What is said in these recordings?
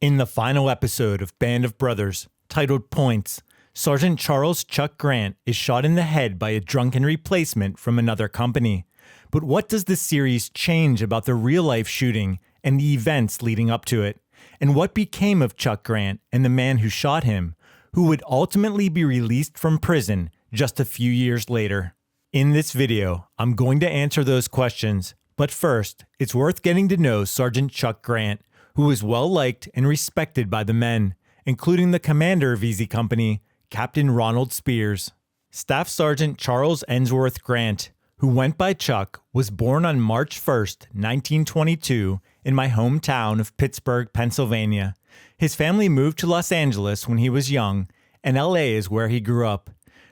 In the final episode of Band of Brothers, titled Points, Sergeant Charles Chuck Grant is shot in the head by a drunken replacement from another company. But what does the series change about the real-life shooting and the events leading up to it? And what became of Chuck Grant and the man who shot him, who would ultimately be released from prison just a few years later? In this video, I'm going to answer those questions, but first, it's worth getting to know Sergeant Chuck Grant, who is well-liked and respected by the men, including the commander of Easy Company, Captain Ronald Spears. Staff Sergeant Charles Ensworth Grant, who went by Chuck, was born on March 1st, 1922, in my hometown of Pittsburgh, Pennsylvania. His family moved to Los Angeles when he was young, and LA is where he grew up.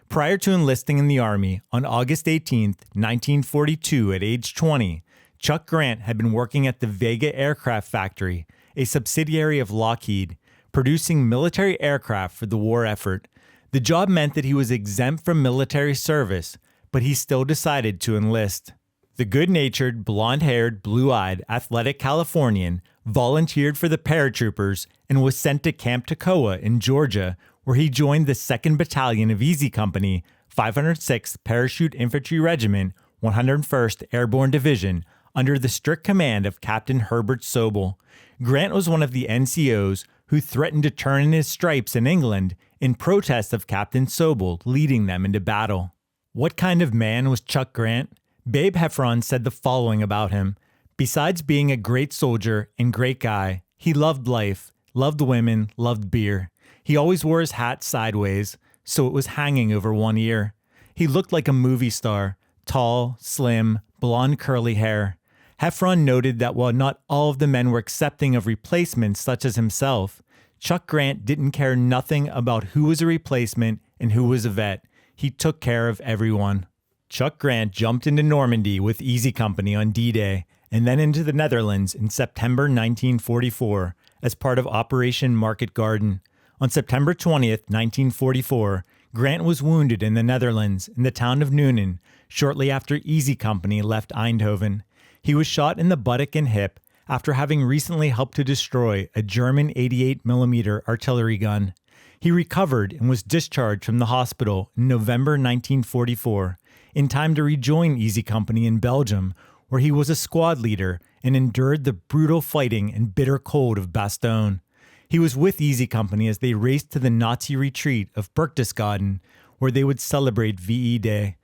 Prior to enlisting in the Army on August 18, 1942, at age 20, Chuck Grant had been working at the Vega Aircraft Factory, a subsidiary of Lockheed, producing military aircraft for the war effort. The job meant that he was exempt from military service, but he still decided to enlist. The good-natured, blonde-haired, blue-eyed, athletic Californian volunteered for the paratroopers and was sent to Camp Toccoa in Georgia, where he joined the 2nd Battalion of Easy Company, 506th Parachute Infantry Regiment, 101st Airborne Division, under the strict command of Captain Herbert Sobel. Grant was one of the NCOs who threatened to turn in his stripes in England in protest of Captain Sobel leading them into battle. What kind of man was Chuck Grant? Babe Heffron said the following about him. Besides being a great soldier and great guy, he loved life, loved women, loved beer. He always wore his hat sideways, so it was hanging over one ear. He looked like a movie star, tall, slim, blonde curly hair. Heffron noted that while not all of the men were accepting of replacements such as himself, Chuck Grant didn't care nothing about who was a replacement and who was a vet. He took care of everyone. Chuck Grant jumped into Normandy with Easy Company on D-Day and then into the Netherlands in September 1944 as part of Operation Market Garden. On September 20th, 1944, Grant was wounded in the Netherlands in the town of Nuenen shortly after Easy Company left Eindhoven. He was shot in the buttock and hip after having recently helped to destroy a German 88mm artillery gun. He recovered and was discharged from the hospital in November 1944, in time to rejoin Easy Company in Belgium, where he was a squad leader and endured the brutal fighting and bitter cold of Bastogne. He was with Easy Company as they raced to the Nazi retreat of Berchtesgaden, where they would celebrate VE Day.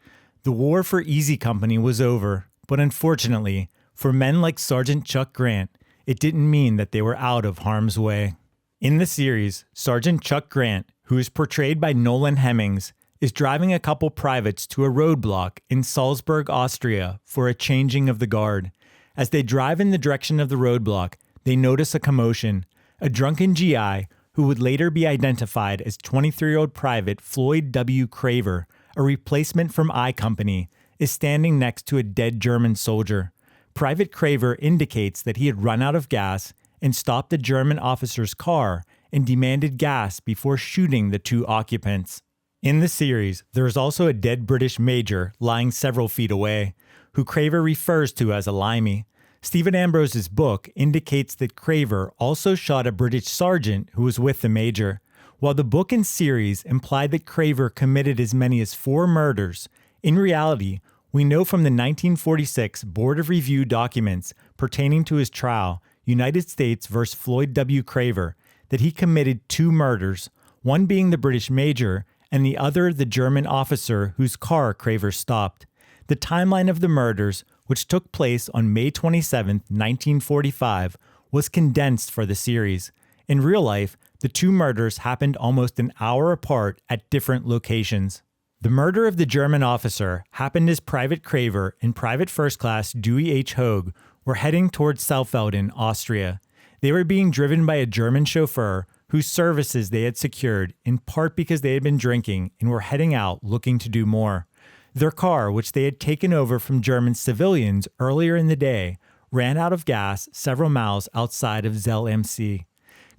The war for Easy Company was over, but unfortunately, for men like Sergeant Chuck Grant, it didn't mean that they were out of harm's way. In the series, Sergeant Chuck Grant, who is portrayed by Nolan Hemmings, is driving a couple privates to a roadblock in Salzburg, Austria, for a changing of the guard. As they drive in the direction of the roadblock, they notice a commotion. A drunken GI, who would later be identified as 23-year-old Private Floyd W. Craver, a replacement from I Company, is standing next to a dead German soldier. Private Craver indicates that he had run out of gas and stopped the German officer's car and demanded gas before shooting the two occupants. In the series, there is also a dead British major lying several feet away, who Craver refers to as a limey. Stephen Ambrose's book indicates that Craver also shot a British sergeant who was with the major. While the book and series imply that Craver committed as many as 4 murders, in reality, we know from the 1946 Board of Review documents pertaining to his trial, United States v. Floyd W. Craver, that he committed 2 murders, one being the British major and the other the German officer whose car Craver stopped. The timeline of the murders, which took place on May 27, 1945, was condensed for the series. In real life, the 2 murders happened almost an hour apart at different locations. The murder of the German officer happened as Private Craver and Private First Class Dewey H. Hogue were heading towards Saalfelden, Austria. They were being driven by a German chauffeur whose services they had secured, in part because they had been drinking and were heading out looking to do more. Their car, which they had taken over from German civilians earlier in the day, ran out of gas several miles outside of Zell MC.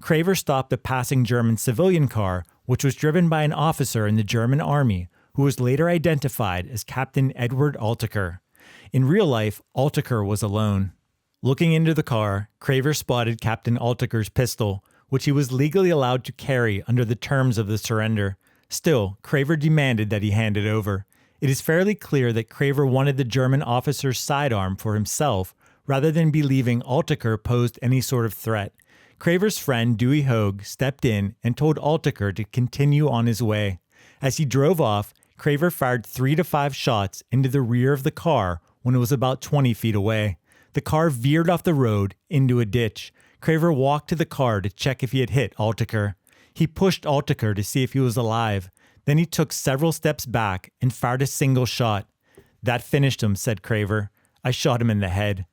Craver stopped a passing German civilian car, which was driven by an officer in the German army, who was later identified as Captain Edward Alteker. In real life, Alteker was alone. Looking into the car, Craver spotted Captain Alteker's pistol, which he was legally allowed to carry under the terms of the surrender. Still, Craver demanded that he hand it over. It is fairly clear that Craver wanted the German officer's sidearm for himself, rather than believing Altaker posed any sort of threat. Craver's friend Dewey Hogue stepped in and told Altaker to continue on his way. As he drove off, Craver fired 3 to 5 shots into the rear of the car when it was about 20 feet away. The car veered off the road into a ditch. Craver walked to the car to check if he had hit Altaker. He pushed Altaker to see if he was alive. Then he took several steps back and fired a single shot. "That finished him," said Craver. "I shot him in the head."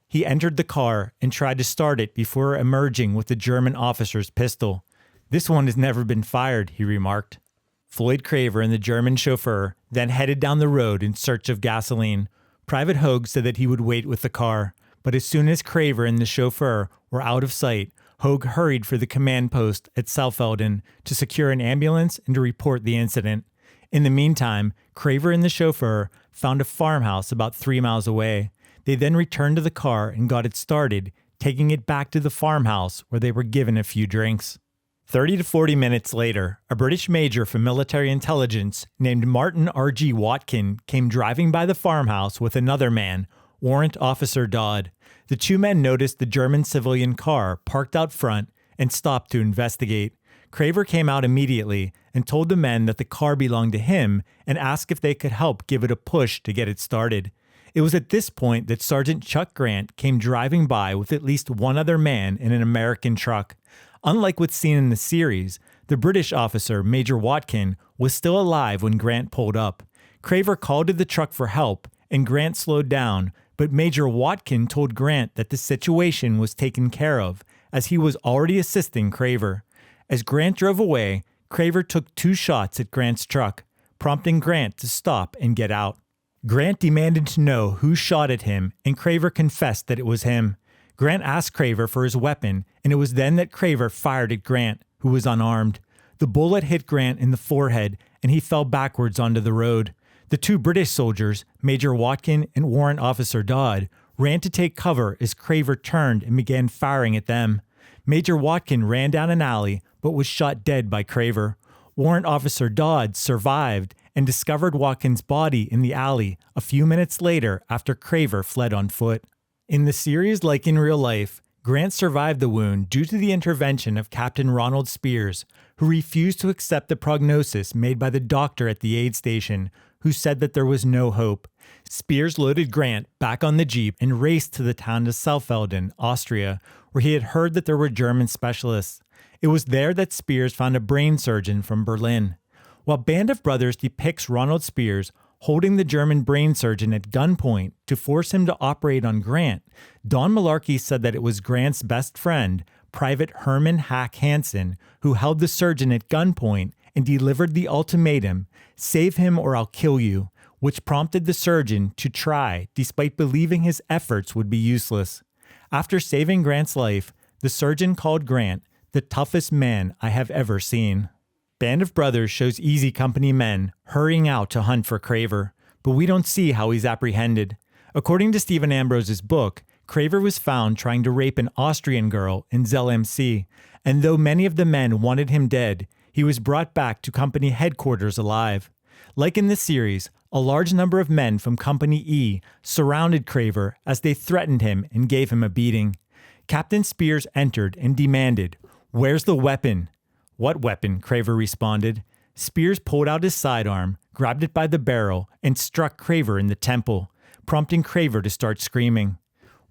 He entered the car and tried to start it before emerging with the German officer's pistol. "This one has never been fired," he remarked. Floyd Craver and the German chauffeur then headed down the road in search of gasoline. Private Hogue said that he would wait with the car, but as soon as Craver and the chauffeur were out of sight, Hogue hurried for the command post at Saalfelden to secure an ambulance and to report the incident. In the meantime, Craver and the chauffeur found a farmhouse about 3 miles away. They then returned to the car and got it started, taking it back to the farmhouse where they were given a few drinks. 30 to 40 minutes later, a British major from military intelligence named Martin R.G. Watkin came driving by the farmhouse with another man, Warrant Officer Dodd. The two men noticed the German civilian car parked out front and stopped to investigate. Craver came out immediately and told the men that the car belonged to him and asked if they could help give it a push to get it started. It was at this point that Sergeant Chuck Grant came driving by with at least one other man in an American truck. Unlike what's seen in the series, the British officer, Major Watkin, was still alive when Grant pulled up. Craver called to the truck for help, and Grant slowed down, but Major Watkin told Grant that the situation was taken care of, as he was already assisting Craver. As Grant drove away, Craver took 2 shots at Grant's truck, prompting Grant to stop and get out. Grant demanded to know who shot at him, and Craver confessed that it was him. Grant asked Craver for his weapon, and it was then that Craver fired at Grant, who was unarmed. The bullet hit Grant in the forehead, and he fell backwards onto the road. The 2 British soldiers, Major Watkin and Warrant Officer Dodd, ran to take cover as Craver turned and began firing at them. Major Watkin ran down an alley, but was shot dead by Craver. Warrant Officer Dodd survived and discovered Watkin's body in the alley a few minutes later after Craver fled on foot. In the series, like in real life, Grant survived the wound due to the intervention of Captain Ronald Spears, who refused to accept the prognosis made by the doctor at the aid station, who said that there was no hope. Spears loaded Grant back on the Jeep and raced to the town of Saalfelden, Austria, where he had heard that there were German specialists. It was there that Spears found a brain surgeon from Berlin. While Band of Brothers depicts Ronald Spears holding the German brain surgeon at gunpoint to force him to operate on Grant, Don Malarkey said that it was Grant's best friend, Private Herman Hack Hansen, who held the surgeon at gunpoint and delivered the ultimatum, "Save him or I'll kill you," which prompted the surgeon to try despite believing his efforts would be useless. After saving Grant's life, the surgeon called Grant the toughest man I have ever seen. Band of Brothers shows Easy Company men hurrying out to hunt for Craver, but we don't see how he's apprehended. According to Stephen Ambrose's book, Craver was found trying to rape an Austrian girl in Zell MC, and though many of the men wanted him dead, he was brought back to company headquarters alive. Like in the series, a large number of men from Company E surrounded Craver as they threatened him and gave him a beating. Captain Spears entered and demanded, "Where's the weapon?" "What weapon?" Craver responded. Spears pulled out his sidearm, grabbed it by the barrel, and struck Craver in the temple, prompting Craver to start screaming.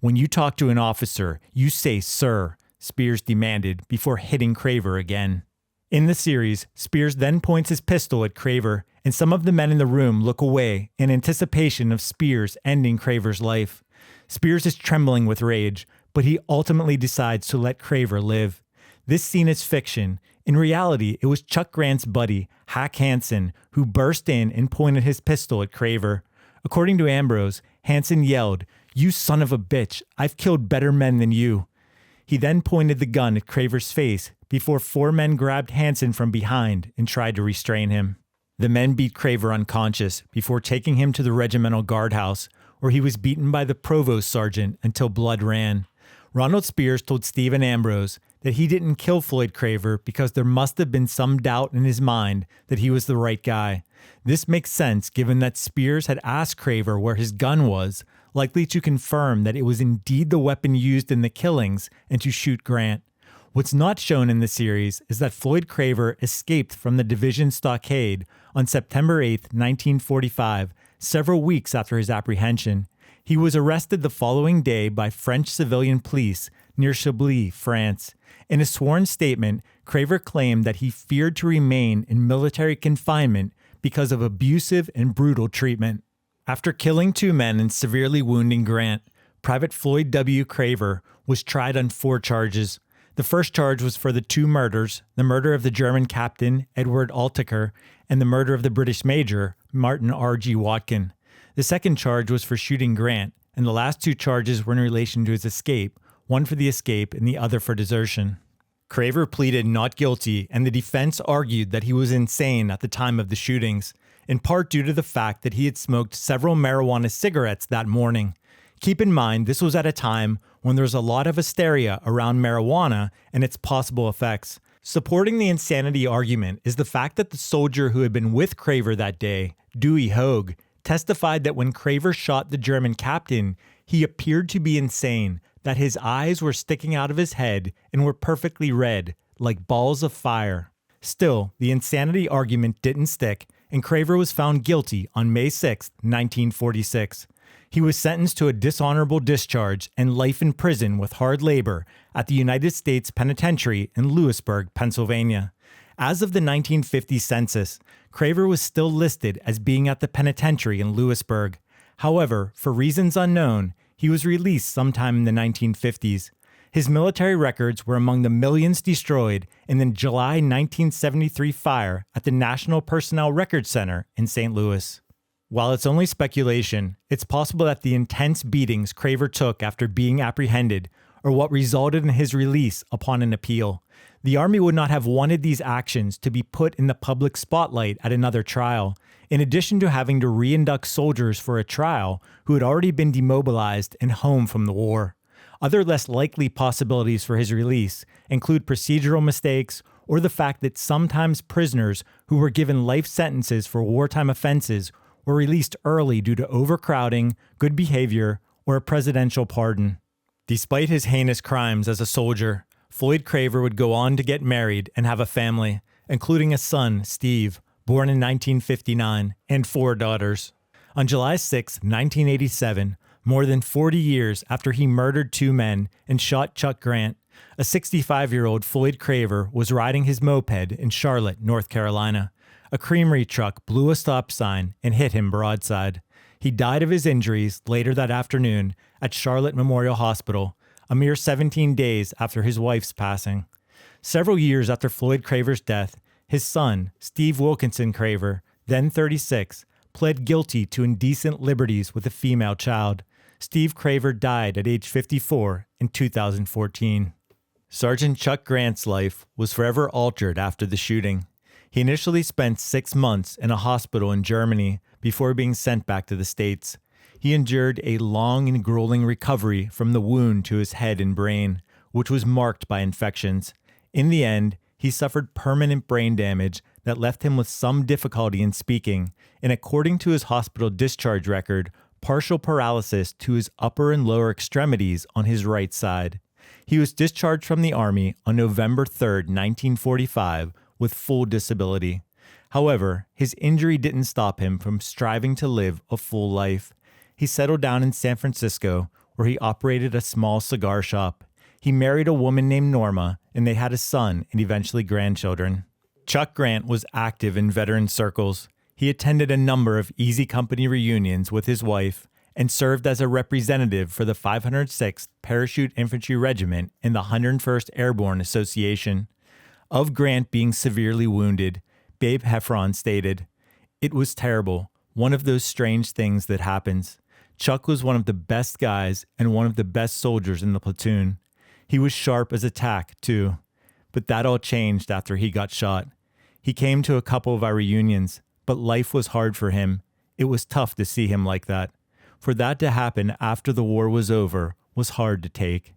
"When you talk to an officer, you say, 'Sir,'" Spears demanded before hitting Craver again. In the series, Spears then points his pistol at Craver, and some of the men in the room look away in anticipation of Spears ending Craver's life. Spears is trembling with rage, but he ultimately decides to let Craver live. This scene is fiction. In reality, it was Chuck Grant's buddy, Hack Hansen, who burst in and pointed his pistol at Craver. According to Ambrose, Hansen yelled, "You son of a bitch, I've killed better men than you." He then pointed the gun at Craver's face before 4 men grabbed Hansen from behind and tried to restrain him. The men beat Craver unconscious before taking him to the regimental guardhouse, where he was beaten by the provost sergeant until blood ran. Ronald Spears told Stephen Ambrose that he didn't kill Floyd Craver because there must have been some doubt in his mind that he was the right guy. This makes sense given that Spears had asked Craver where his gun was, likely to confirm that it was indeed the weapon used in the killings and to shoot Grant. What's not shown in the series is that Floyd Craver escaped from the Division Stockade on September 8, 1945, several weeks after his apprehension. He was arrested the following day by French civilian police near Chablis, France. In a sworn statement, Craver claimed that he feared to remain in military confinement because of abusive and brutal treatment. After killing 2 men and severely wounding Grant, Private Floyd W. Craver was tried on 4 charges. The first charge was for the 2 murders, the murder of the German captain, Edward Altaker, and the murder of the British major, Martin R.G. Watkin. The second charge was for shooting Grant, and the last 2 charges were in relation to his escape, one for the escape and the other for desertion. Craver pleaded not guilty, and the defense argued that he was insane at the time of the shootings, in part due to the fact that he had smoked several marijuana cigarettes that morning. Keep in mind, this was at a time when there was a lot of hysteria around marijuana and its possible effects. Supporting the insanity argument is the fact that the soldier who had been with Craver that day, Dewey Hogue, testified that when Craver shot the German captain, he appeared to be insane, that his eyes were sticking out of his head and were perfectly red, like balls of fire. Still, the insanity argument didn't stick, and Craver was found guilty on May 6, 1946. He was sentenced to a dishonorable discharge and life in prison with hard labor at the United States Penitentiary in Lewisburg, Pennsylvania. As of the 1950 census, Craver was still listed as being at the penitentiary in Lewisburg. However, for reasons unknown, he was released sometime in the 1950s. His military records were among the millions destroyed in the July 1973 fire at the National Personnel Records Center in St. Louis. While it's only speculation, it's possible that the intense beatings Craver took after being apprehended are what resulted in his release upon an appeal. The Army would not have wanted these actions to be put in the public spotlight at another trial, in addition to having to reinduct soldiers for a trial who had already been demobilized and home from the war. Other less likely possibilities for his release include procedural mistakes or the fact that sometimes prisoners who were given life sentences for wartime offenses were released early due to overcrowding, good behavior, or a presidential pardon. Despite his heinous crimes as a soldier, Floyd Craver would go on to get married and have a family, including a son, Steve, born in 1959, and 4 daughters. On July 6, 1987, more than 40 years after he murdered 2 men and shot Chuck Grant, a 65-year-old Floyd Craver was riding his moped in Charlotte, North Carolina. A creamery truck blew a stop sign and hit him broadside. He died of his injuries later that afternoon at Charlotte Memorial Hospital, a mere 17 days after his wife's passing. Several years after Floyd Craver's death, his son, Steve Wilkinson Craver, then 36, pled guilty to indecent liberties with a female child. Steve Craver died at age 54 in 2014. Sergeant Chuck Grant's life was forever altered after the shooting. He initially spent 6 months in a hospital in Germany before being sent back to the States. He endured a long and grueling recovery from the wound to his head and brain, which was marked by infections. In the end, he suffered permanent brain damage that left him with some difficulty in speaking, and according to his hospital discharge record, partial paralysis to his upper and lower extremities on his right side. He was discharged from the Army on November 3, 1945, with full disability. However, his injury didn't stop him from striving to live a full life. He settled down in San Francisco, where he operated a small cigar shop. He married a woman named Norma, and they had a son and eventually grandchildren. Chuck Grant was active in veteran circles. He attended a number of Easy Company reunions with his wife and served as a representative for the 506th Parachute Infantry Regiment in the 101st Airborne Association. Of Grant being severely wounded, Babe Heffron stated, "It was terrible, one of those strange things that happens. Chuck was one of the best guys and one of the best soldiers in the platoon. He was sharp as a tack, too. But that all changed after he got shot. He came to a couple of our reunions, but life was hard for him. It was tough to see him like that. For that to happen after the war was over was hard to take."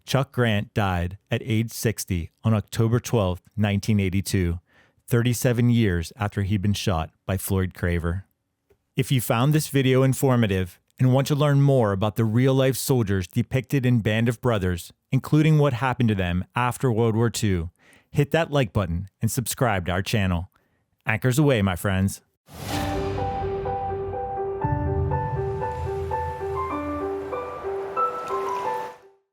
Chuck Grant died at age 60 on October 12, 1982, 37 years after he'd been shot by Floyd Craver. If you found this video informative and want to learn more about the real-life soldiers depicted in Band of Brothers, including what happened to them after World War II, hit that like button and subscribe to our channel. Anchors away, my friends.